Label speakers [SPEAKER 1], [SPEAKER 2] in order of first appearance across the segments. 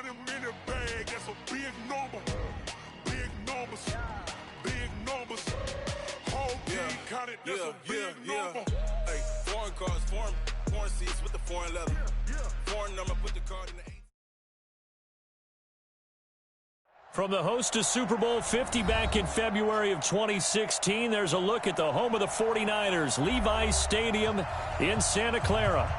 [SPEAKER 1] him in the bag, that's a big number. Big numbers, big numbers. Whole team counted, that's a big number.
[SPEAKER 2] Hey, foreign cars, foreign seats with the foreign leather. Foreign number, put the card in the 8.
[SPEAKER 3] From the host to Super Bowl 50 back in February of 2016, there's a look at the home of the 49ers, Levi's Stadium in Santa Clara.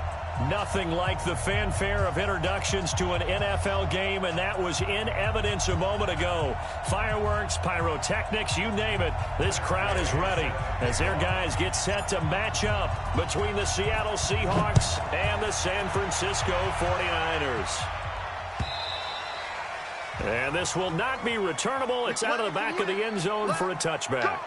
[SPEAKER 3] Nothing like the fanfare of introductions to an NFL game, and that was in evidence a moment ago. Fireworks, pyrotechnics, you name it. This crowd is ready as their guys get set to match up between the Seattle Seahawks and the San Francisco 49ers. And this will not be returnable. It's out of the back of the end zone for a touchback.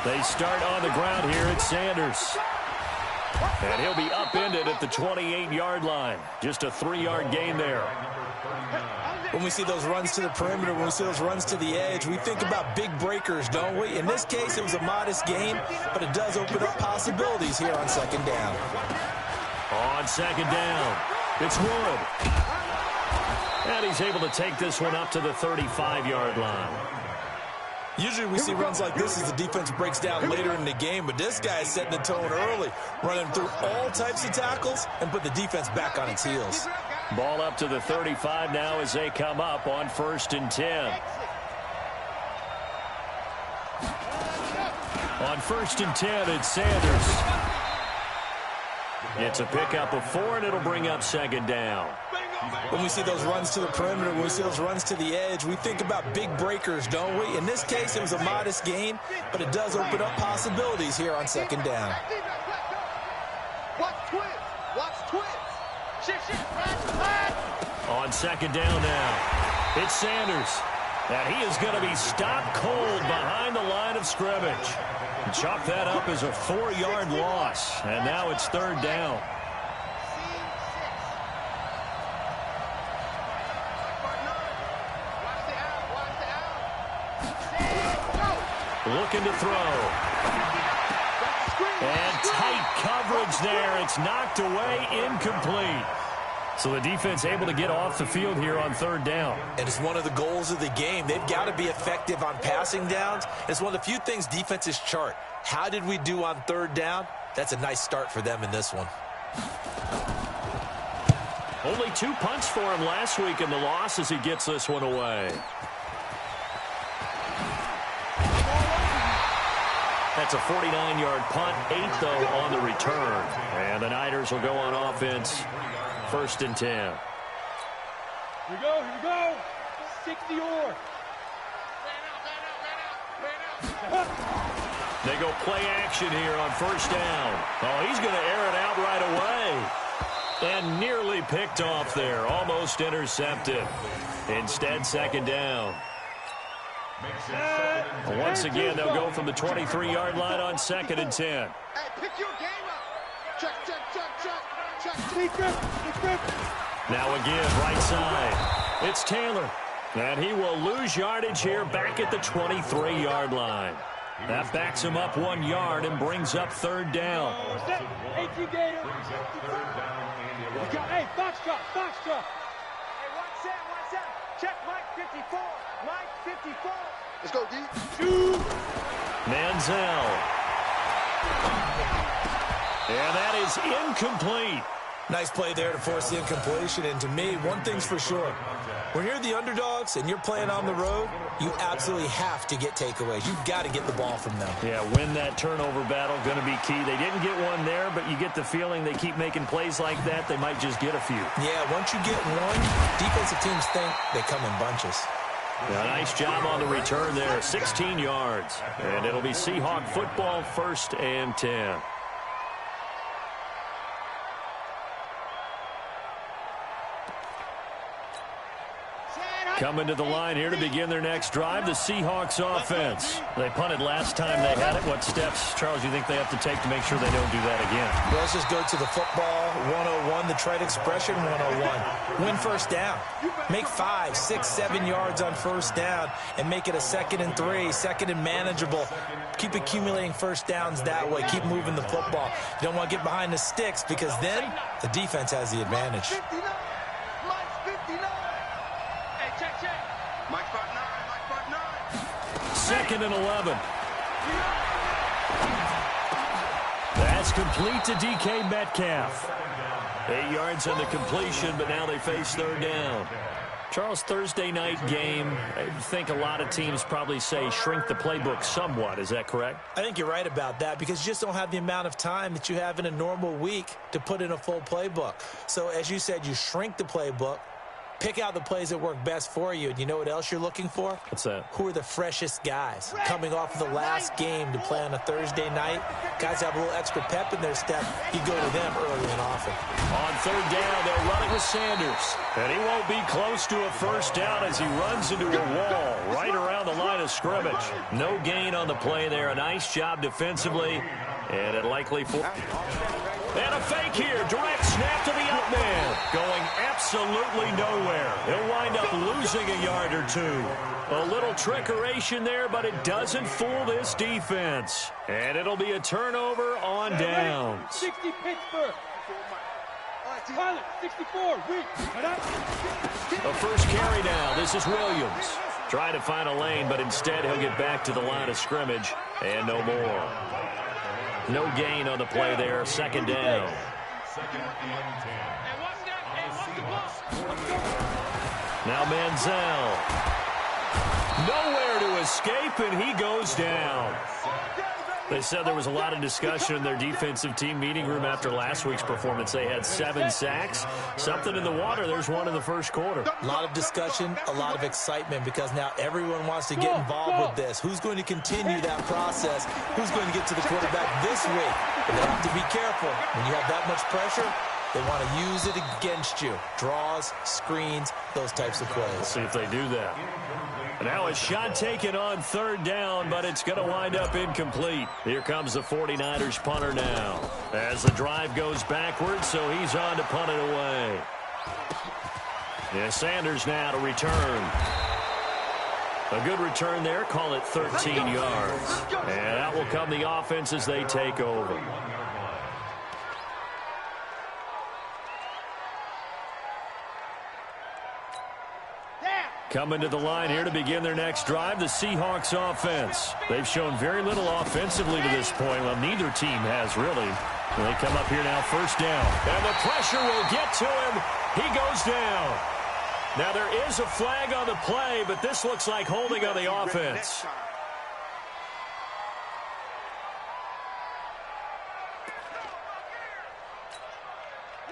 [SPEAKER 3] They start on the ground here at Sanders. And he'll be upended at the 28-yard line. Just a 3-yard gain there.
[SPEAKER 4] When we see those runs to the perimeter, when we see those runs to the edge, we think about big breakers, don't we? In this case, it was a modest gain, but it does open up possibilities here on second down.
[SPEAKER 3] On second down, it's Wood. And he's able to take this one up to the 35-yard line.
[SPEAKER 4] Usually we see runs like this as the defense breaks down later in the game, but this guy is setting the tone early, running through all types of tackles and put the defense back on its heels.
[SPEAKER 3] Ball up to the 35 now as they come up on 1st and 10. On 1st and 10, it's Sanders. It's a pickup of 4, and it'll bring up second down.
[SPEAKER 4] When we see those runs to the perimeter, when we see those runs to the edge, we think about big breakers, don't we? In this case, it was a modest gain, but it does open up possibilities here on second down.
[SPEAKER 5] Watch twins. Watch twins. Shift.
[SPEAKER 3] On second down now, it's Sanders. And he is going to be stopped cold behind the line of scrimmage. Chalk that up as a 4-yard loss, and now it's 3rd down. Looking to throw. And tight coverage there. It's knocked away, incomplete. So the defense able to get off the field here on 3rd down.
[SPEAKER 4] And it's one of the goals of the game. They've got to be effective on passing downs. It's one of the few things defenses chart. How did we do on 3rd down? That's a nice start for them in this one.
[SPEAKER 3] Only 2 punts for him last week in the loss as he gets this one away. That's a 49-yard punt, 8 though on the return. And the Niners will go on offense, 1st and 10.
[SPEAKER 6] Here we go. 60-yard.
[SPEAKER 3] They go play action here on 1st down. Oh, he's going to air it out right away. And nearly picked off there, almost intercepted. Instead, 2nd down. Once again, they'll go from the 23-yard line on 2nd and 10.
[SPEAKER 5] Hey, pick your game up. Check.
[SPEAKER 3] Now again, right side. It's Taylor. And he will lose yardage here back at the 23-yard line. That backs him up 1 yard and brings up 3rd down.
[SPEAKER 6] Hey, Foxtrot.
[SPEAKER 5] Hey, watch that. Check Mike 54. Mike 54. Let's go, D.
[SPEAKER 6] Shoot.
[SPEAKER 3] Manziel. And that is incomplete.
[SPEAKER 4] Nice play there to force the incompletion. And to me, one thing's for sure. When you're the underdogs and you're playing on the road, you absolutely have to get takeaways. You've got to get the ball from them.
[SPEAKER 3] Yeah, win that turnover battle, going to be key. They didn't get one there, but you get the feeling they keep making plays like that, they might just get a few.
[SPEAKER 4] Yeah, once you get one, defensive teams think they come in bunches.
[SPEAKER 3] Yeah, nice job on the return there, 16 yards. And it'll be Seahawk football, 1st and 10. Coming to the line here to begin their next drive, the Seahawks offense. They punted last time they had it. What steps, Charles, do you think they have to take to make sure they don't do that again?
[SPEAKER 4] Well, let's just go to the football 101, the trade expression 101. Win first down. Make 5, 6, 7 yards on first down and make it a 2nd and 3, 2nd and manageable. Keep accumulating first downs that way. Keep moving the football. You don't want to get behind the sticks because then the defense has the advantage.
[SPEAKER 3] Second and 11. That's complete to DK Metcalf. 8 yards on the completion, but now they face third down. Charles, Thursday night game, I think a lot of teams probably say shrink the playbook somewhat. Is that correct?
[SPEAKER 4] I think you're right about that because you just don't have the amount of time that you have in a normal week to put in a full playbook. So as you said, you shrink the playbook. Pick out the plays that work best for you. And you know what else you're looking for?
[SPEAKER 3] What's that?
[SPEAKER 4] Who are the freshest guys coming off of the last game to play on a Thursday night? Guys have a little extra pep in their step. You go to them early and often.
[SPEAKER 3] On third down, they'll run it with Sanders. And he won't be close to a first down as he runs into a wall right around the line of scrimmage. No gain on the play there. A nice job defensively. And it likely for... And a fake here. Direct snap to the up man. Going absolutely nowhere. He'll wind up losing a yard or two. A little trickeration there, but it doesn't fool this defense. And it'll be a turnover on downs.
[SPEAKER 6] 60 Pittsburgh. Pilot, 64.
[SPEAKER 3] A first carry now. This is Williams. Trying to find a lane, but instead he'll get back to the line of scrimmage. And no more. No gain on the play there. Second down. Now Manziel. Nowhere to escape, and he goes down. They said there was a lot of discussion in their defensive team meeting room after last week's performance. They had 7 sacks. Something in the water. There's one in the first quarter.
[SPEAKER 4] A lot of discussion, a lot of excitement because now everyone wants to get involved with this. Who's going to continue that process? Who's going to get to the quarterback this week? But they have to be careful. When you have that much pressure, they want to use it against you. Draws, screens, those types of plays.
[SPEAKER 3] Let's see if they do that. Now a shot taken on third down, but it's going to wind up incomplete. Here comes the 49ers punter now. As the drive goes backwards, so he's on to punt it away. Yeah, Sanders now to return. A good return there. Call it 13 yards. And that will come the offense as they take over. Coming to the line here to begin their next drive, the Seahawks offense. They've shown very little offensively to this point. Well, neither team has really. They come up here now, first down. And the pressure will get to him. He goes down. Now, there is a flag on the play, but this looks like holding on the offense.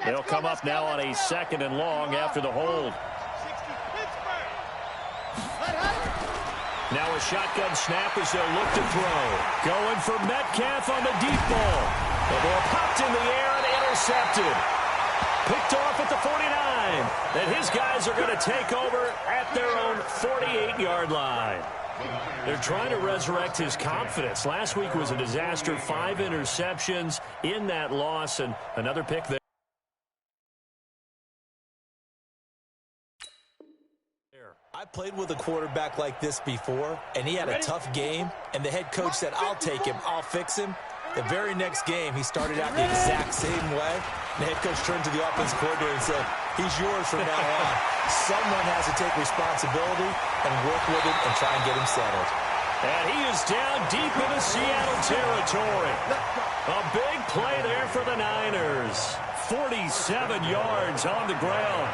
[SPEAKER 3] They'll come up now on a 2nd and long after the hold. Now a shotgun snap as they'll look to throw. Going for Metcalf on the deep ball. The ball popped in the air and intercepted. Picked off at the 49. And his guys are going to take over at their own 48-yard line. They're trying to resurrect his confidence. Last week was a disaster. 5 interceptions in that loss and another pick there.
[SPEAKER 4] I played with a quarterback like this before, and he had a tough game, and the head coach said, I'll take him, I'll fix him. The very next game, he started out the exact same way. The head coach turned to the offensive coordinator and said, he's yours from now on. Someone has to take responsibility and work with him and try and get him settled.
[SPEAKER 3] And he is down deep into Seattle territory. A big play there for the Niners. 47 yards on the ground.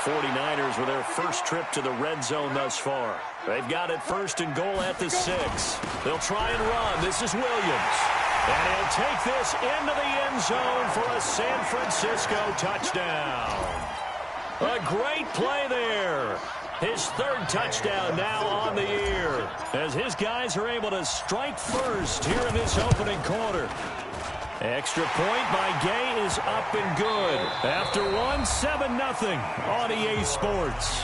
[SPEAKER 3] 49ers with their first trip to the red zone thus far. They've got it 1st and goal at the 6. They'll try and run. This is Williams. And he'll take this into the end zone for a San Francisco touchdown. A great play there. His 3rd touchdown now on the year as his guys are able to strike first here in this opening quarter. Extra point by Gay is up and good. After one, 7-0 on EA Sports.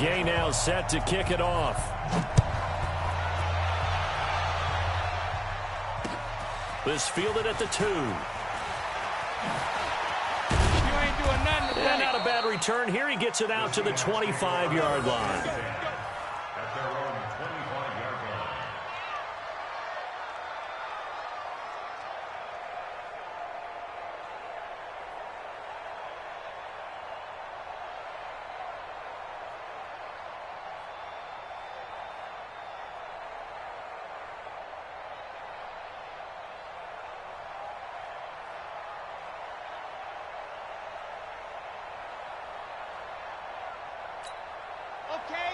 [SPEAKER 3] Gay now set to kick it off. This fielded at the 2. And not a bad return. Here he gets it out to the 25-yard line.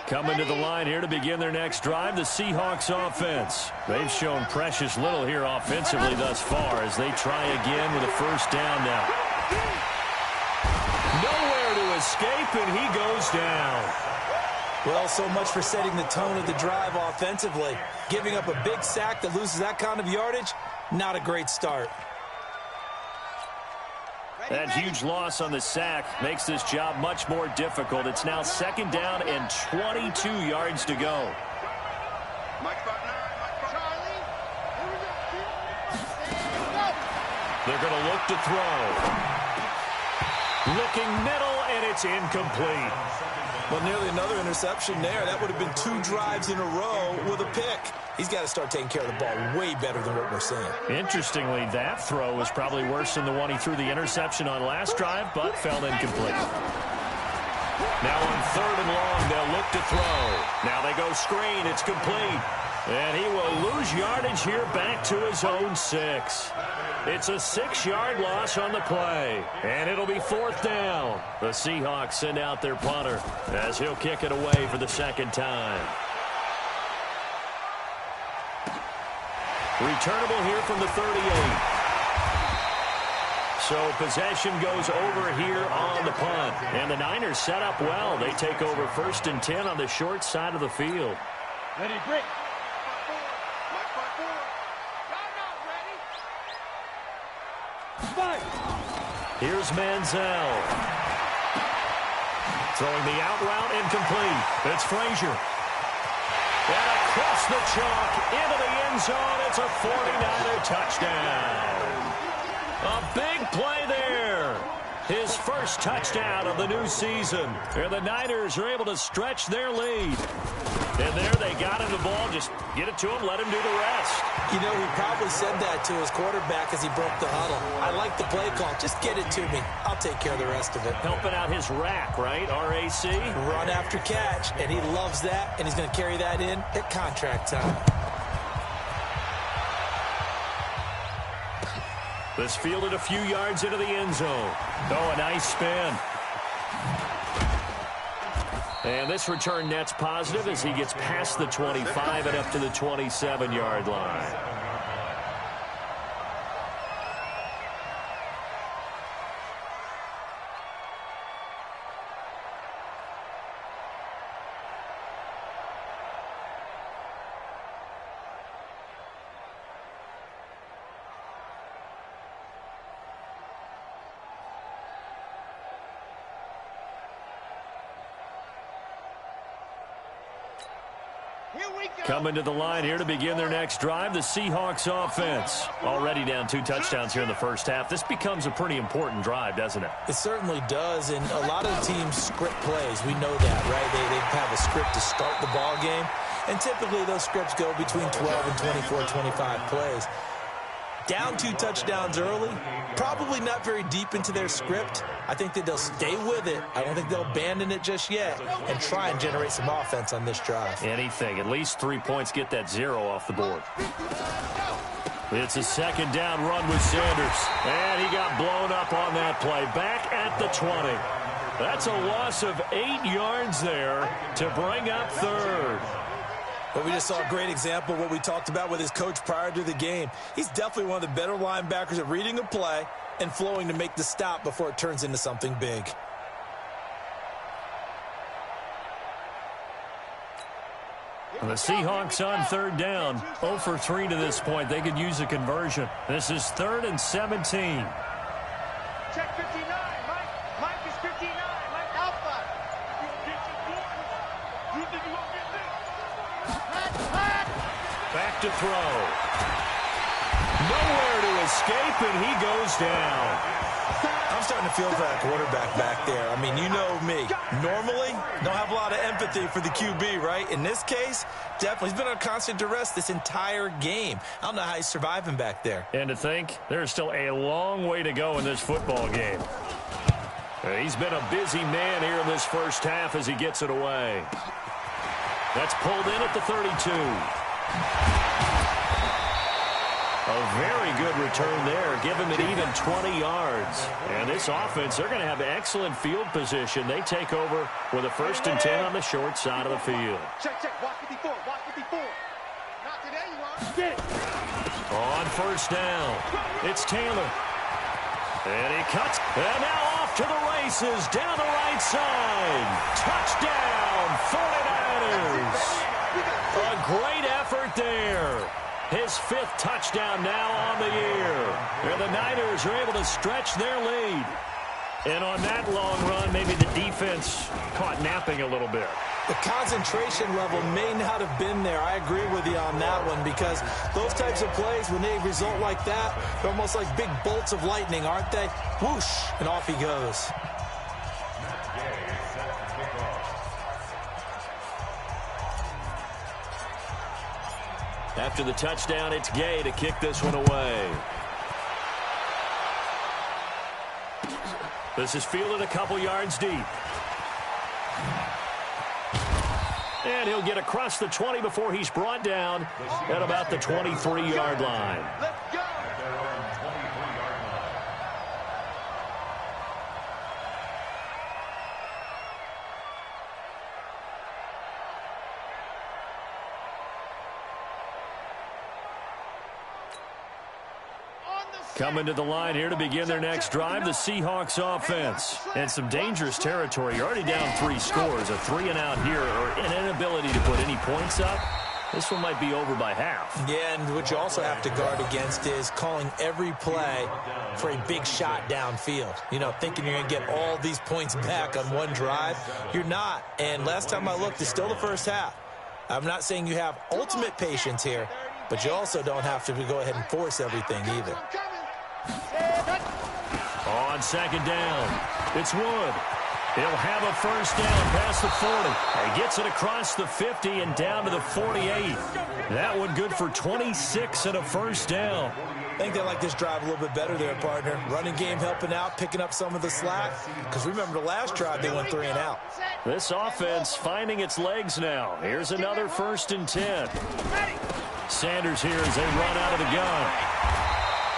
[SPEAKER 3] Coming to the line here to begin their next drive, the Seahawks offense. They've shown precious little here offensively thus far as they try again with a first down now. Nowhere to escape, and he goes down.
[SPEAKER 4] Well, so much for setting the tone of the drive offensively. Giving up a big sack that loses that kind of yardage, not a great start.
[SPEAKER 3] That huge loss on the sack makes this job much more difficult. It's now second down and 22 yards to go. They're going to look to throw. Looking middle, and it's incomplete.
[SPEAKER 4] Well, nearly another interception there. That would have been 2 drives in a row with a pick. He's got to start taking care of the ball way better than what we're seeing.
[SPEAKER 3] Interestingly, that throw was probably worse than the one he threw the interception on last drive, but fell incomplete. Now on 3rd and long, they'll look to throw. Now they go screen. It's complete. And he will lose yardage here back to his own 6. It's a 6-yard loss on the play. And it'll be 4th down. The Seahawks send out their punter as he'll kick it away for the second time. Returnable here from the 38. So possession goes over here on the punt. And the Niners set up well. They take over 1st and 10 on the short side of the field.
[SPEAKER 6] Ready, break.
[SPEAKER 3] Here's Manziel. Throwing the out route incomplete. It's Frazier. And across the chalk into the end zone. It's a 49er touchdown. A big play there. His first touchdown of the new season. And the Niners are able to stretch their lead. And there they got him the ball. Just get it to him, let him do the rest.
[SPEAKER 4] You know, he probably said that to his quarterback as he broke the huddle. I like the play call. Just get it to me. I'll take care of the rest of it.
[SPEAKER 3] Helping out his rack, right? R-A-C?
[SPEAKER 4] Run after catch. And he loves that, and he's going to carry that in at contract time.
[SPEAKER 3] This fielded a few yards into the end zone. Oh, a nice spin. And this return net's positive as he gets past the 25 and up to the 27-yard line. Coming to the line here to begin their next drive, the Seahawks offense. Already down 2 touchdowns here in the first half. This becomes a pretty important drive, doesn't it?
[SPEAKER 4] It certainly does, and a lot of the teams script plays. We know that, right? They have a script to start the ball game, and typically those scripts go between 12 and 24, 25 plays. Down 2 touchdowns early, probably not very deep into their script. I think that they'll stay with it. I don't think they'll abandon it just yet and try and generate some offense on this drive.
[SPEAKER 3] Anything. At least 3 points, get that 0 off the board. It's a second down run with Sanders. And he got blown up on that play. Back at the 20. That's a loss of 8 yards there to bring up 3rd.
[SPEAKER 4] But we just saw a great example of what we talked about with his coach prior to the game. He's definitely one of the better linebackers at reading a play and flowing to make the stop before it turns into something big.
[SPEAKER 3] The Seahawks on 3rd down. 0 for 3 to this point. They could use a conversion. This is 3rd and 17.
[SPEAKER 5] Check 59. Mike is 59. Mike Alpha.
[SPEAKER 3] Back to throw. Nowhere to escape, and he goes down.
[SPEAKER 4] I'm starting to feel for that quarterback back there. I mean, you know me. Normally, don't have a lot of empathy for the QB, right? In this case, definitely. He's been on constant duress this entire game. I don't know how he's surviving back there.
[SPEAKER 3] And to think, there's still a long way to go in this football game. He's been a busy man here in this first half as he gets it away. That's pulled in at the 32. A very good return there. Give him an even 20 yards. And this offense, they're going to have excellent field position. They take over with a 1st and 10 on the short side of the field.
[SPEAKER 5] Check, check. Watch 54. Watch 54. Not today, you are. Get it.
[SPEAKER 3] On 1st down, it's Taylor. And he cuts. And now off to the races. Down the right side. Touchdown, 49ers. A great effort there. His 5th touchdown now on the year. And the Niners are able to stretch their lead. And on that long run, maybe the defense caught napping a little bit.
[SPEAKER 4] The concentration level may not have been there. I agree with you on that one because those types of plays, when they result like that, they're almost like big bolts of lightning, aren't they? Whoosh, and off he goes.
[SPEAKER 3] After the touchdown, it's Gay to kick this one away. This is fielded a couple yards deep. And he'll get across the 20 before he's brought down at about the 23-yard line.
[SPEAKER 5] Let's go.
[SPEAKER 3] Coming to the line here to begin their next drive, the Seahawks offense. And some dangerous territory. You're already down 3 scores. A 3-and-out here or an inability to put any points up. This one might be over by half.
[SPEAKER 4] Yeah, and what you also have to guard against is calling every play for a big shot downfield. You know, thinking you're going to get all these points back on one drive. You're not. And last time I looked, it's still the first half. I'm not saying you have ultimate patience here, but you also don't have to go ahead and force everything either.
[SPEAKER 3] On 2nd down, it's Wood. He'll have a 1st down past the 40. He gets it across the 50 and down to the 48. That one good for 26 and a 1st down.
[SPEAKER 4] I think they like this drive a little bit better there, partner. Running game helping out, picking up some of the slack. Because remember the last drive, they went 3-and-out.
[SPEAKER 3] This offense finding its legs now. Here's another 1st and 10. Sanders here as they run out of the gun.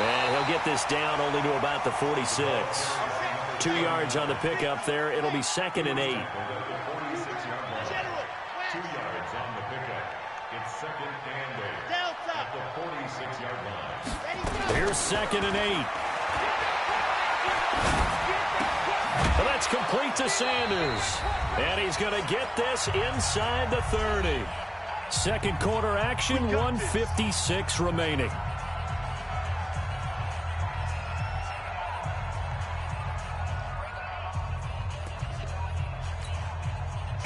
[SPEAKER 3] And he'll get this down only to about the 46. 2 yards on the pickup there. It'll be 2nd and 8.
[SPEAKER 1] 2 yards on the pickup. It's 2nd and 8 at the 46-yard line.
[SPEAKER 3] Here's 2nd and 8. Well, that's complete to Sanders. And he's going to get this inside the 30. Second quarter action, 1:56 remaining.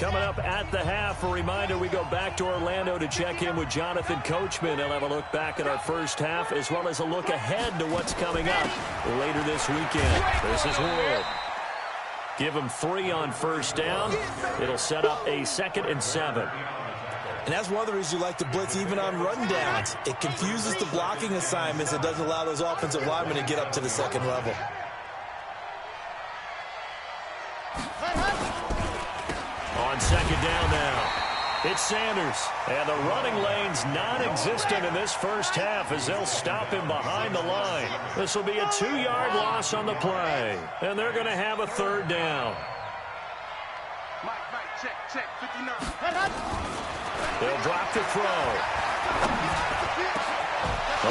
[SPEAKER 3] Coming up at the half, a reminder, we go back to Orlando to check in with Jonathan Coachman. He'll have a look back at our first half as well as a look ahead to what's coming up later this weekend. This is Wood. Give him 3 on 1st down. It'll set up a 2nd and 7.
[SPEAKER 4] And that's one of the reasons you like to blitz even on run downs. It confuses the blocking assignments. It doesn't allow those offensive linemen to get up to the 2nd level.
[SPEAKER 3] On 2nd down now, it's Sanders. And the running lane's non-existent in this first half as they'll stop him behind the line. This will be a 2-yard loss on the play. And they're going to have a 3rd down.
[SPEAKER 5] Mike, check, 59.
[SPEAKER 3] They'll drop the throw.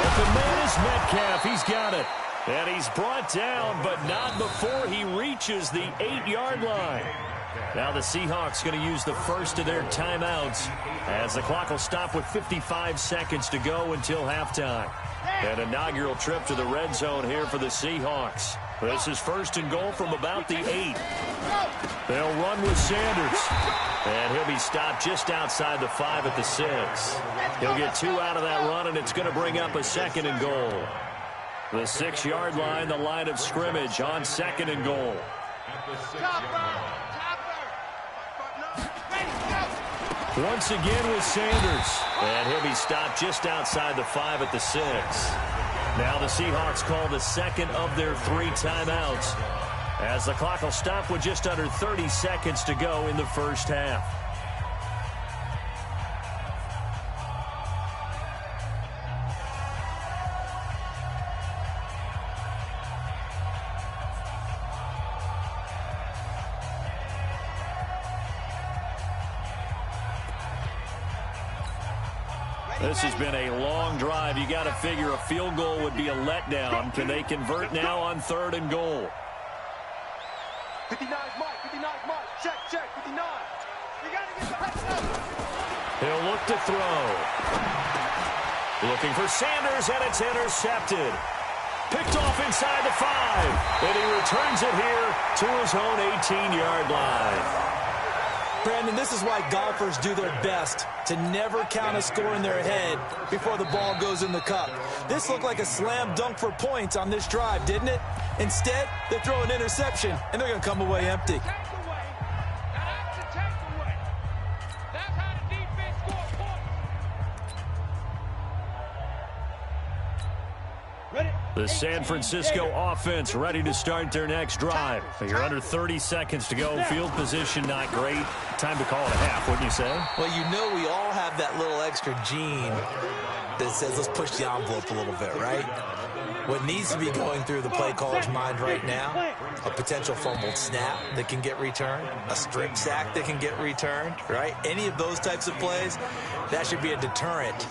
[SPEAKER 3] Open man is Metcalf. He's got it. And he's brought down, but not before he reaches the 8-yard line. Now the Seahawks going to use the first of their timeouts as the clock will stop with 55 seconds to go until halftime. An inaugural trip to the red zone here for the Seahawks. This is 1st and goal from about the 8. They'll run with Sanders. And he'll be stopped just outside the 5 at the 6. He'll get 2 out of that run, and it's going to bring up a 2nd and goal. The 6-yard line, the line of scrimmage on 2nd and goal. Once again with Sanders. And he'll be stopped just outside the 5 at the 6. Now the Seahawks call the 2nd of their 3 timeouts, as the clock will stop with just under 30 seconds to go in the first half. This has been a long drive. You got to figure a field goal would be a letdown. Can they convert now on 3rd and goal?
[SPEAKER 5] 59 Mike, 59 Mike. Check, 59. You got to get the heck up.
[SPEAKER 3] He'll look to throw. Looking for Sanders, and it's intercepted. Picked off inside the 5. And he returns it here to his own 18-yard line.
[SPEAKER 4] Brandon, this is why golfers do their best to never count a score in their head before the ball goes in the cup. This looked like a slam dunk for points on this drive, didn't it? Instead, they throw an interception, and they're going to come away empty.
[SPEAKER 3] The San Francisco offense ready to start their next drive. You're under 30 seconds to go. Field position not great. Time to call it a half, wouldn't you say?
[SPEAKER 4] Well, you know we all have that little extra gene that says let's push the envelope a little bit, right? What needs to be going through the play caller's mind right now, a potential fumbled snap that can get returned, a strip sack that can get returned, right? Any of those types of plays, that should be a deterrent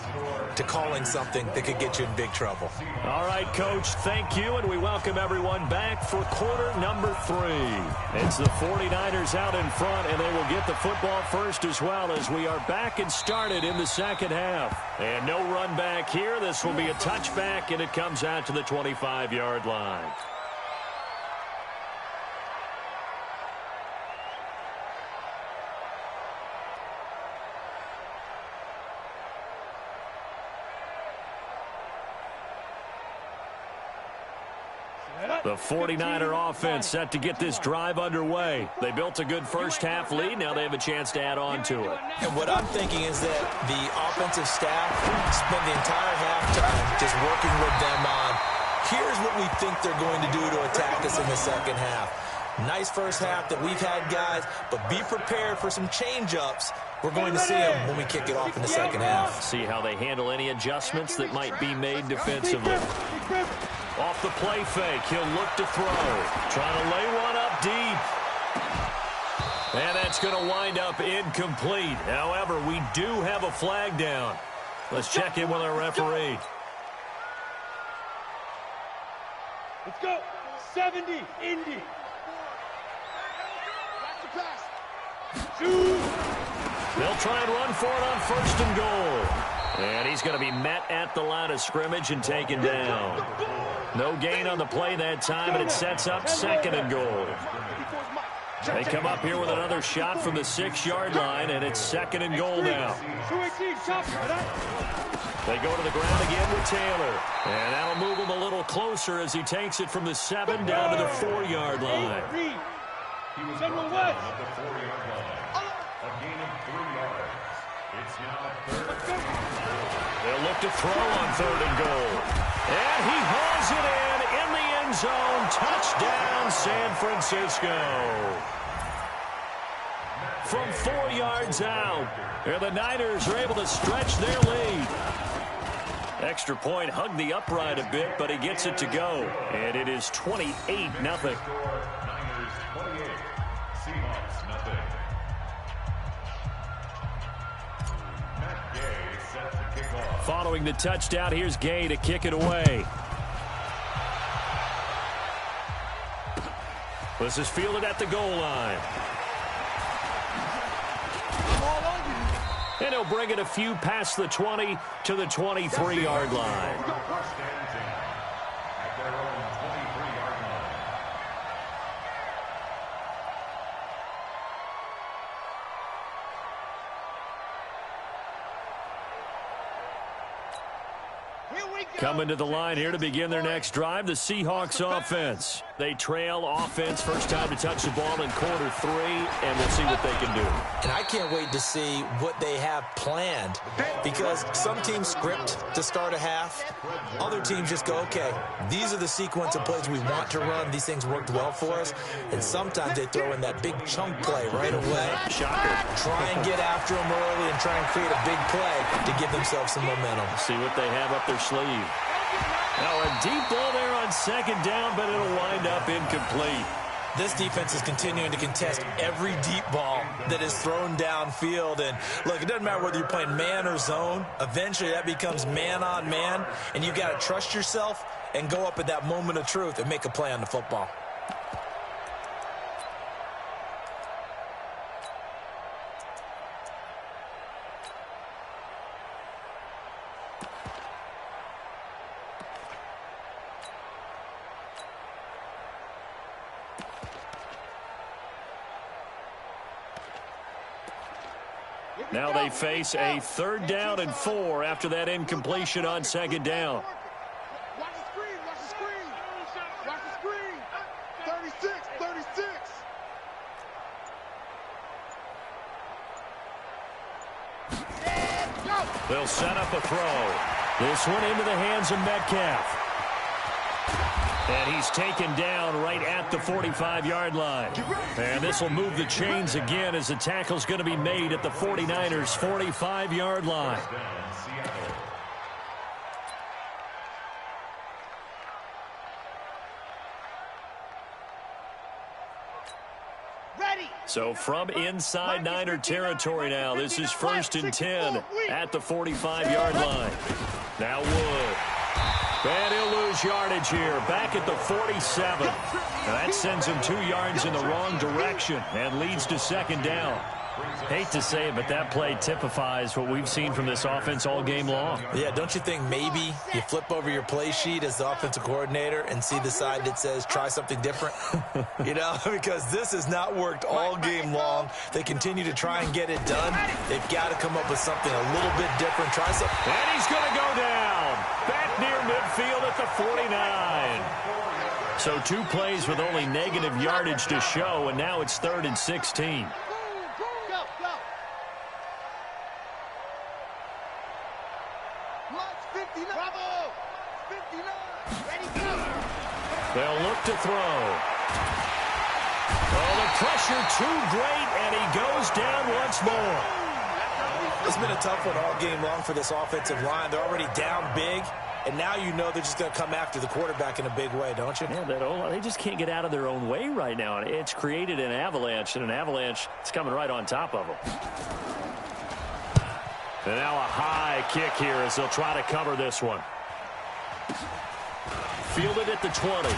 [SPEAKER 4] to calling something that could get you in big trouble.
[SPEAKER 3] All right, Coach, thank you, and we welcome everyone back for quarter number 3. It's the 49ers out in front, and they will get the football first as well, as we are back and started in the second half. And no run back here. This will be a touchback, and it comes out to the 25-yard line. The 49er offense set to get this drive underway. They built a good first half lead. Now they have a chance to add on to it.
[SPEAKER 4] And what I'm thinking is that the offensive staff spent the entire halftime just working with them on, here's what we think they're going to do to attack us in the second half. Nice first half that we've had, guys, but be prepared for some change-ups. We're going to see them when we kick it off in the second half.
[SPEAKER 3] See how they handle any adjustments that might be made defensively. Off the play fake, he'll look to throw. Trying to lay one up deep. And that's going to wind up incomplete. However, we do have a flag down. Let's check in with our referee.
[SPEAKER 6] Let's go. 70, Indy.
[SPEAKER 3] They'll try and run for it on 1st and goal. And he's going to be met at the line of scrimmage and taken down. No gain on the play that time, and it sets up 2nd and goal. They come up here with another shot from the 6-yard line, and it's 2nd and goal now. They go to the ground again with Taylor. And that'll move him a little closer as he takes it from the 7 down to the 4-yard line.
[SPEAKER 6] He was on the left.
[SPEAKER 1] A gain of 3 yards. It's now 3rd.
[SPEAKER 3] They'll look to throw on 3rd and goal. And he hauls it in the end zone. Touchdown, San Francisco. From 4 yards out, and the Niners are able to stretch their lead. Extra point hugged the upright a bit, but he gets it to go. And it is 28-0.
[SPEAKER 1] Niners 28, Seahawks nothing. Matt Gay set to kick off.
[SPEAKER 3] Following the touchdown, here's Gay to kick it away. This is fielded at the goal line. And he'll bring it a few past the 20 to the 23-yard line.
[SPEAKER 1] At their own 23-yard line.
[SPEAKER 3] Coming to the line here to begin their next drive, the Seahawks offense. They trail offense, first time to touch the ball in quarter 3, and we'll see what they can do.
[SPEAKER 4] And I can't wait to see what they have planned, because some teams script to start a half. Other teams just go, okay, these are the sequence of plays we want to run. These things worked well for us. And sometimes they throw in that big chunk play right away.
[SPEAKER 3] Shocker.
[SPEAKER 4] Try and get after them early and try and create a big play to give themselves some momentum.
[SPEAKER 3] See what they have up their sleeve. Now a deep ball there on second down, but it'll wind up incomplete.
[SPEAKER 4] This defense is continuing to contest every deep ball that is thrown downfield. And look, it doesn't matter whether you're playing man or zone. Eventually that becomes man on man, and you've got to trust yourself and go up at that moment of truth and make a play on the football.
[SPEAKER 3] Now they face a 3rd down and 4 after that incompletion on second down.
[SPEAKER 5] Watch the screen, watch the screen. Watch the screen. 36.
[SPEAKER 3] They'll set up a throw. This one into the hands of Metcalf. And he's taken down right at the 45-yard line. And this will move the chains again as the tackle's going to be made at the 49ers' 45-yard line. So from inside Niner territory now, this is 1st and 10 at the 45-yard line. Now Wood. And he'll lose yardage here, back at the 47. Now that sends him 2 yards in the wrong direction and leads to second down. Hate to say it, but that play typifies what we've seen from this offense all game long.
[SPEAKER 4] Yeah, don't you think maybe you flip over your play sheet as the offensive coordinator and see the side that says try something different? You know, because this has not worked all game long. They continue to try and get it done. They've got to come up with something a little bit different. Try something.
[SPEAKER 3] And he's going to go down. Back near midfield at the 49. So 2 plays with only negative yardage to show, and now it's 3rd and 16. They'll look to throw. Oh, the pressure too great, and he goes down once more.
[SPEAKER 4] It's been a tough one all game long for this offensive line. They're already down big, and now you know they're just going to come after the quarterback in a big way, don't you?
[SPEAKER 3] Yeah, they just can't get out of their own way right now. It's created an avalanche, and an avalanche is coming right on top of them. And now a high kick here as they'll try to cover this one. Fielded at the 20.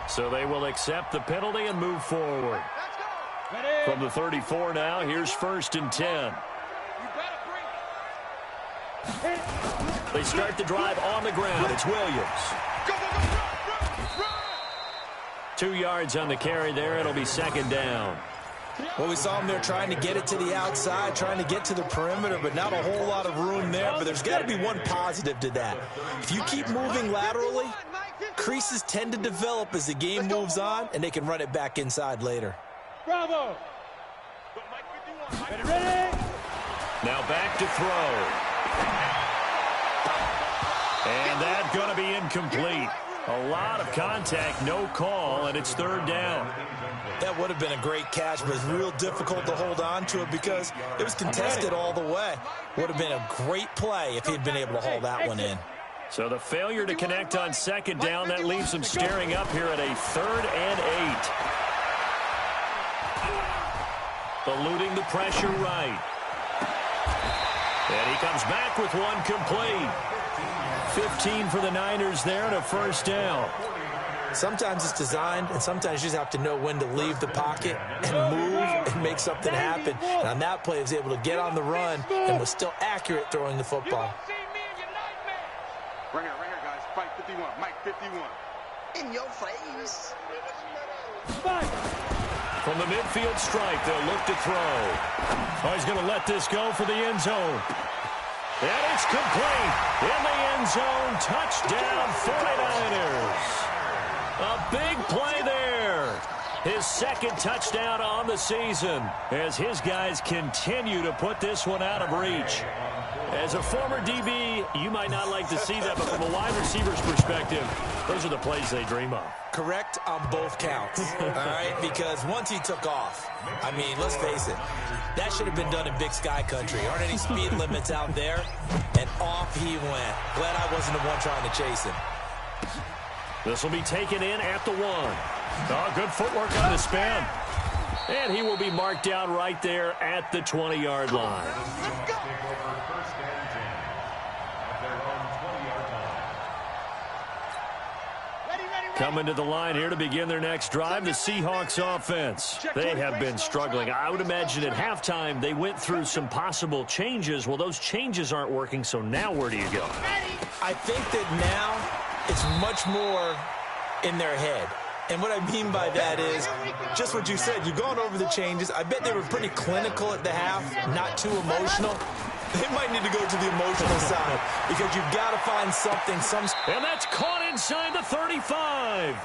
[SPEAKER 3] So they will accept the penalty and move forward. From the 34 now, here's 1st and 10. They start the drive on the ground. It's Williams. 2 yards on the carry there. It'll be second down.
[SPEAKER 4] Well, we saw them there trying to get it to the outside, trying to get to the perimeter, but not a whole lot of room there. But there's got to be one positive to that. If you keep moving laterally, creases tend to develop as the game moves on, and they can run it back inside later.
[SPEAKER 6] Bravo! Ready?
[SPEAKER 3] Now back to throw. And that's going to be incomplete. A lot of contact, no call, and it's 3rd down.
[SPEAKER 4] That would have been a great catch, but it's real difficult to hold on to it because it was contested all the way. Would have been a great play if he'd been able to haul that one in.
[SPEAKER 3] So the failure to connect on second down, that leaves them staring up here at a 3rd and 8. Eluding the pressure right. And he comes back with one complete. 15 for the Niners there and a 1st down.
[SPEAKER 4] Sometimes it's designed, and sometimes you just have to know when to leave the pocket and move and make something happen. And on that play, he was able to get on the run and was still accurate throwing the football.
[SPEAKER 5] Right here, guys. Fight 51. Mike 51. In your face.
[SPEAKER 3] From the midfield stripe, they'll look to throw. Oh, he's going to let this go for the end zone. And it's complete. In the end zone, touchdown 49ers. A big play there. His second touchdown on the season as his guys continue to put this one out of reach. As a former DB, you might not like to see that, but from a wide receiver's perspective, those are the plays they dream of.
[SPEAKER 4] Correct on both counts, all right? Because once he took off, I mean, let's face it, that should have been done in Big Sky country. Aren't any speed limits out there? And off he went. Glad I wasn't the one trying to chase him.
[SPEAKER 3] This will be taken in at the 1. Oh, good footwork on the spin. And he will be marked down right there at the 20-yard line. Coming to the line here to begin their next drive, the Seahawks offense. They have been struggling. I would imagine at halftime they went through some possible changes. Well, those changes aren't working, so now where do you go?
[SPEAKER 4] I think that now it's much more in their head. And what I mean by that is just what you said. You've gone over the changes. I bet they were pretty clinical at the half, not too emotional. They might need to go to the emotional side because you've got to find something.
[SPEAKER 3] And that's caught inside the 35.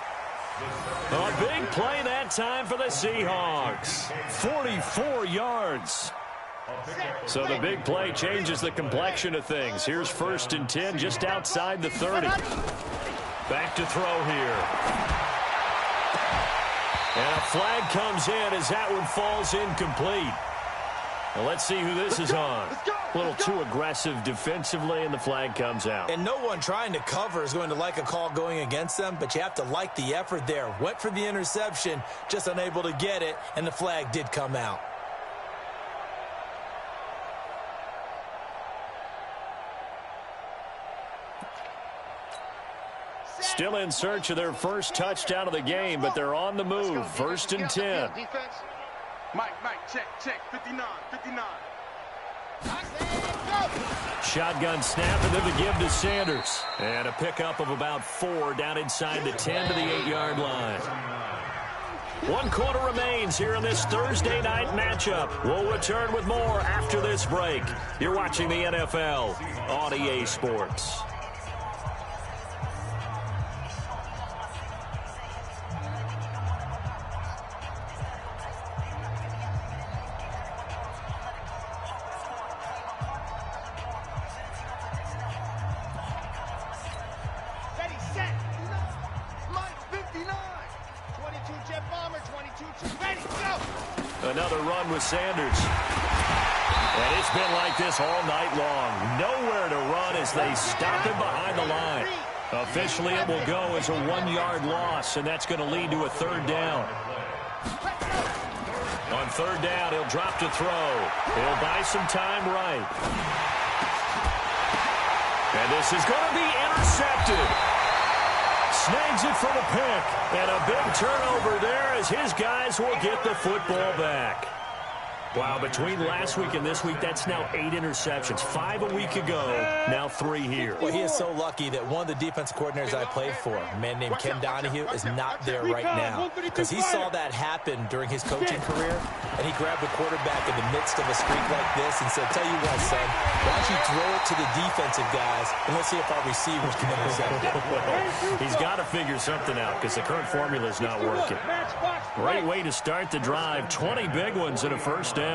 [SPEAKER 3] A big play that time for the Seahawks. 44 yards. So the big play changes the complexion of things. Here's 1st and 10 just outside the 30. Back to throw here. And a flag comes in as that one falls incomplete. Well, let's see who this is on. A little too aggressive defensively, and the flag comes out.
[SPEAKER 4] And no one trying to cover is going to like a call going against them, but you have to like the effort there. Went for the interception, just unable to get it, and the flag did come out.
[SPEAKER 3] Still in search of their first touchdown of the game, but they're on the move. 1st and 10.
[SPEAKER 5] Mike, check, 59.
[SPEAKER 3] Shotgun snap, and then the give to Sanders. And a pickup of about 4 down inside the 10 to the 8-yard line. 1 quarter remains here in this Thursday night matchup. We'll return with more after this break. You're watching the NFL on EA Sports. Another run with Sanders. And it's been like this all night long. Nowhere to run as they stop him behind the line. Officially, it will go as a 1-yard loss, and that's going to lead to a 3rd down. On 3rd down, he'll drop to throw. He'll buy some time right. And this is going to be intercepted. Snags it for the pick, and a big turnover there as his guys will get the football back. Wow, between last week and this week, that's now 8 interceptions. 5 a week ago, now 3 here.
[SPEAKER 4] Well, he is so lucky that one of the defense coordinators I played for, a man named Ken Donahue, is not there right now. Because he saw that happen during his coaching career, and he grabbed the quarterback in the midst of a streak like this and said, tell you what, son, why don't you throw it to the defensive guys, and let's see if our receivers can intercept it.
[SPEAKER 3] He's got to figure something out because the current formula is not working. Great way to start the drive. 20 big ones and a 1st down.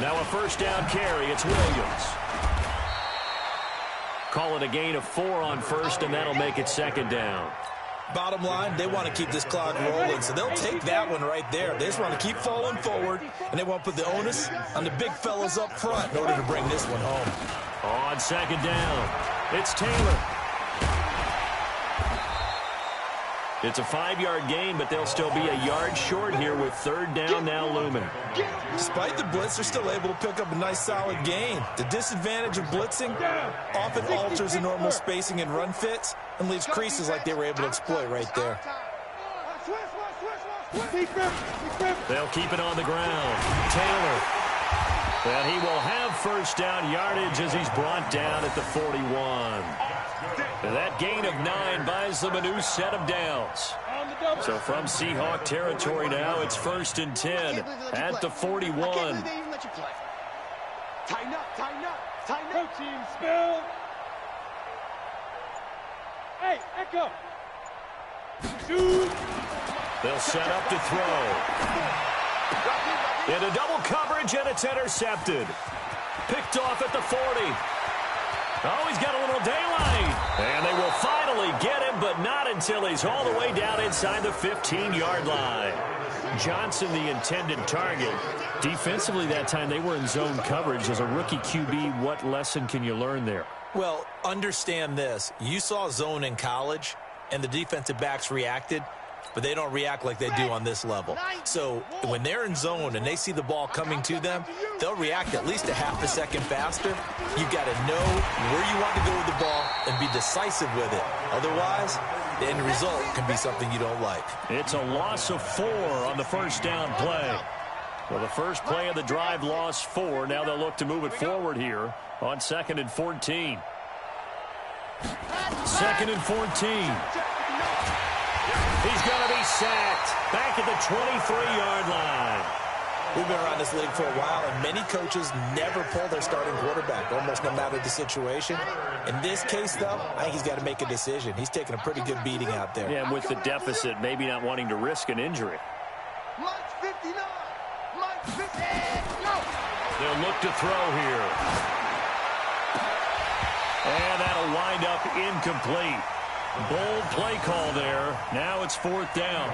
[SPEAKER 3] Now a 1st down carry. It's Williams. Call it a gain of 4 on 1st, and that'll make it 2nd down.
[SPEAKER 4] Bottom line, they want to keep this clock rolling, so they'll take that one right there. They just want to keep falling forward, and they want to put the onus on the big fellas up front in order to bring this one home.
[SPEAKER 3] On 2nd down, it's Taylor. It's a 5-yard gain, but they'll still be a yard short here with 3rd down now looming.
[SPEAKER 4] Despite the blitz, they're still able to pick up a nice solid gain. The disadvantage of blitzing often alters the normal spacing and run fits and leaves creases like they were able to exploit right there.
[SPEAKER 3] They'll keep it on the ground. Taylor. And he will have first down yardage as he's brought down at the 41. And that gain of 9 buys them a new set of downs. So from Seahawk territory now, it's 1st and 10 at the 41.
[SPEAKER 5] Tighten up, tighten up, tighten up.
[SPEAKER 6] Protein spill. Hey, Echo. Shoot.
[SPEAKER 3] They'll set up to throw. Into double coverage, and it's intercepted. Picked off at the 40. Oh, he's got a little daylight. And they will finally get him, but not until he's all the way down inside the 15-yard line. Johnson, the intended target. Defensively that time, they were in zone coverage. As a rookie QB, what lesson can you learn there?
[SPEAKER 4] Well, understand this. You saw zone in college, and the defensive backs reacted, but they don't react like they do on this level. So when they're in zone and they see the ball coming to them, they'll react at least a half a second faster. You've got to know where you want to go with the ball and be decisive with it. Otherwise, the end result can be something you don't like.
[SPEAKER 3] It's a loss of 4 on the first down play. Well, the first play of the drive lost 4. Now they'll look to move it forward here on 2nd and 14. 2nd and 14. He's going to be sacked back at the 23-yard line.
[SPEAKER 4] We've been around this league for a while, and many coaches never pull their starting quarterback, almost no matter the situation. In this case, though, I think he's got to make a decision. He's taking a pretty good beating out there.
[SPEAKER 3] Yeah, and with the deficit, maybe not wanting to risk an injury.
[SPEAKER 5] Mike 59. Mike 59. No.
[SPEAKER 3] They'll look to throw here. And that'll wind up incomplete. Bold play call there. Now it's 4th down.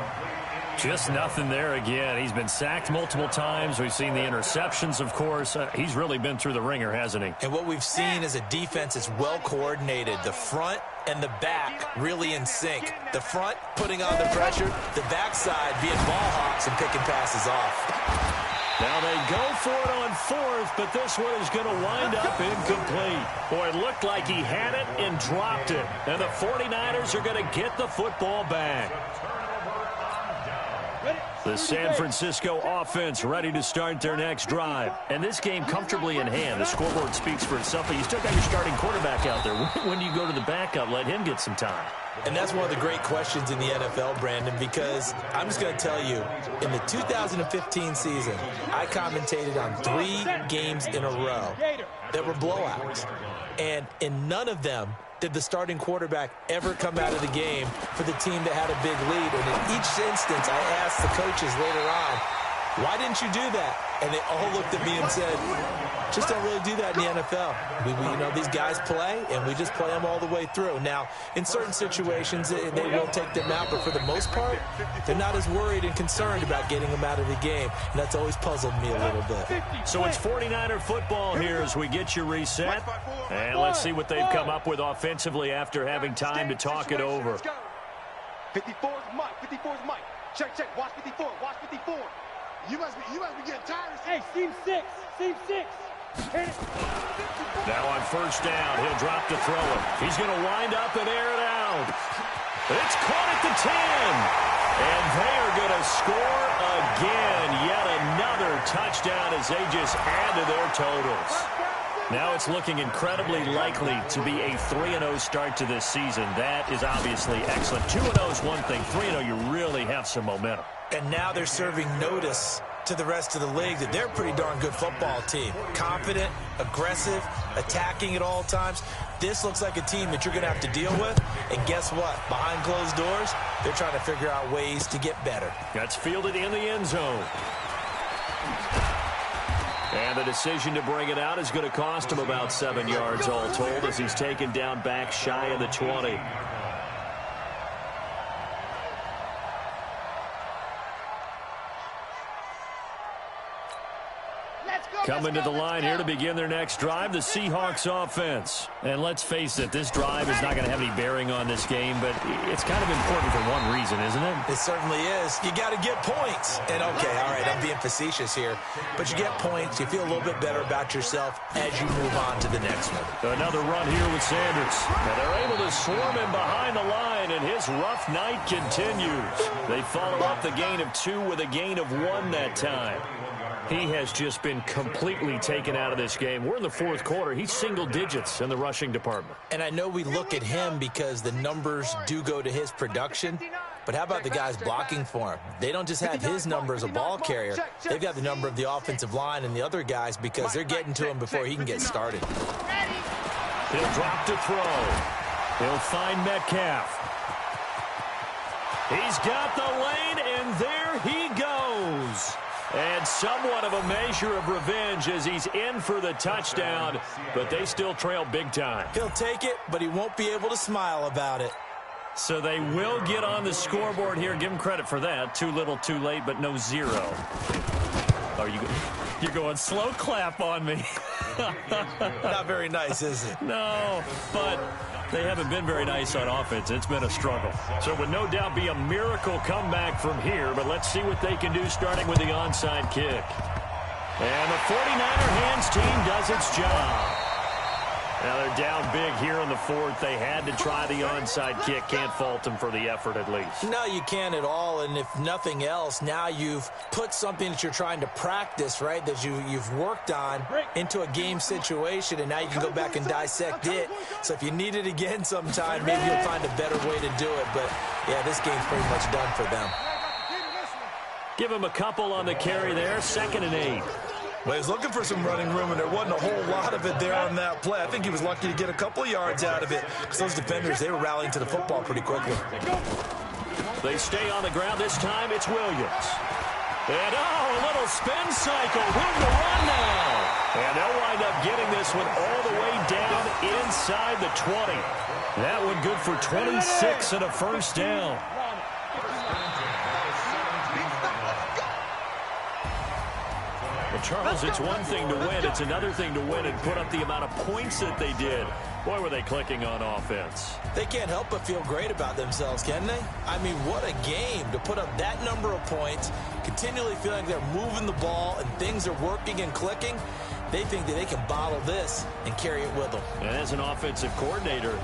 [SPEAKER 3] Just nothing there again. He's been sacked multiple times. We've seen the interceptions, of course. He's really been through the ringer, hasn't he?
[SPEAKER 4] And what we've seen is a defense that's well coordinated. The front and the back really in sync. The front putting on the pressure, the backside being ball hawks and picking passes off.
[SPEAKER 3] Now they go for it on 4th, but this one is going to wind up incomplete. Boy, it looked like he had it and dropped it. And the 49ers are going to get the football back. The San Francisco offense ready to start their next drive. And this game comfortably in hand. The scoreboard speaks for itself, but you still got your starting quarterback out there. When do you go to the backup? Let him get some time.
[SPEAKER 4] And that's one of the great questions in the NFL, Brandon, because I'm just going to tell you, in the 2015 season, I commentated on 3 games in a row that were blowouts. And in none of them did the starting quarterback ever come out of the game for the team that had a big lead. And in each instance, I asked the coaches later on, why didn't you do that? And they all looked at me and said, just don't really do that in the NFL. You know, these guys play, and we just play them all the way through. Now, in certain situations, they will take them out, but for the most part, they're not as worried and concerned about getting them out of the game. And that's always puzzled me a little bit.
[SPEAKER 3] So it's 49er football here as we get you reset. And let's see what they've come up with offensively after having time to talk it over.
[SPEAKER 5] 54 is Mike. 54 is Mike. Check, check. Watch 54. Watch 54. You must be getting tired of
[SPEAKER 6] Hey, seam 6. Seam 6.
[SPEAKER 3] Now on first down, he'll drop to throw it. He's going to wind up and air it out. It's caught at the 10. And they are going to score again. Yet another touchdown as they just add to their totals. Now it's looking incredibly likely to be a 3-0 start to this season. That is obviously excellent. 2-0 is one thing. 3-0, you really have some momentum.
[SPEAKER 4] And now they're serving notice to the rest of the league that they're a pretty darn good football team. Confident, aggressive, attacking at all times. This looks like a team that you're going to have to deal with. And guess what? Behind closed doors, they're trying to figure out ways to get better.
[SPEAKER 3] That's fielded in the end zone. And the decision to bring it out is going to cost him about 7 yards all told as he's taken down back shy of the 20. Coming to the line here to begin their next drive, the Seahawks offense. And let's face it, this drive is not going to have any bearing on this game, but it's kind of important for one reason, isn't it?
[SPEAKER 4] It certainly is. You got to get points. And okay, all right, I'm being facetious here, but you get points, you feel a little bit better about yourself as you move on to the next one.
[SPEAKER 3] Another run here with Sanders. And they're able to swarm him behind the line, and his rough night continues. They follow up the gain of 2 with a gain of 1 that time. He has just been completely taken out of this game. We're in the fourth quarter. He's single digits in the rushing department.
[SPEAKER 4] And I know we look at him because the numbers do go to his production, but how about the guys blocking for him? They don't just have his number as a ball carrier. They've got the number of the offensive line and the other guys because they're getting to him before he can get started.
[SPEAKER 3] He'll drop to throw. He'll find Metcalf. He's got the lane, and there he goes. And somewhat of a measure of revenge as he's in for the touchdown, but they still trail big time.
[SPEAKER 4] He'll take it, but he won't be able to smile about it.
[SPEAKER 3] So they will get on the scoreboard here. Give him credit for that. Too little, too late, but no zero. You're going slow clap on me.
[SPEAKER 4] Not very nice, is it?
[SPEAKER 3] No, but they haven't been very nice on offense. It's been a struggle. So it would no doubt be a miracle comeback from here, but let's see what they can do starting with the onside kick. And the 49er hands team does its job. Now they're down big here in the fourth. They had to try the onside kick. Can't fault them for the effort at least.
[SPEAKER 4] No, you can't at all. And if nothing else, now you've put something that you're trying to practice, right, that you've worked on into a game situation, and now you can go back and dissect it. So if you need it again sometime, maybe you'll find a better way to do it. But, yeah, this game's pretty much done for them.
[SPEAKER 3] Give him a couple on the carry there. 2nd and 8.
[SPEAKER 7] Well, he was looking for some running room, and there wasn't a whole lot of it there on that play. I think he was lucky to get a couple of yards out of it because those defenders, they were rallying to the football pretty quickly.
[SPEAKER 3] They stay on the ground. This time it's Williams. And, a little spin cycle. Room to run now. And they'll wind up getting this one all the way down inside the 20. That one good for 26 and a first down. Well, Charles, it's one thing to win. It's another thing to win and put up the amount of points that they did. Boy, were they clicking on offense.
[SPEAKER 4] They can't help but feel great about themselves, can they? I mean, what a game to put up that number of points, continually feeling they're moving the ball and things are working and clicking. They think that they can bottle this and carry it with them.
[SPEAKER 3] And as an offensive coordinator,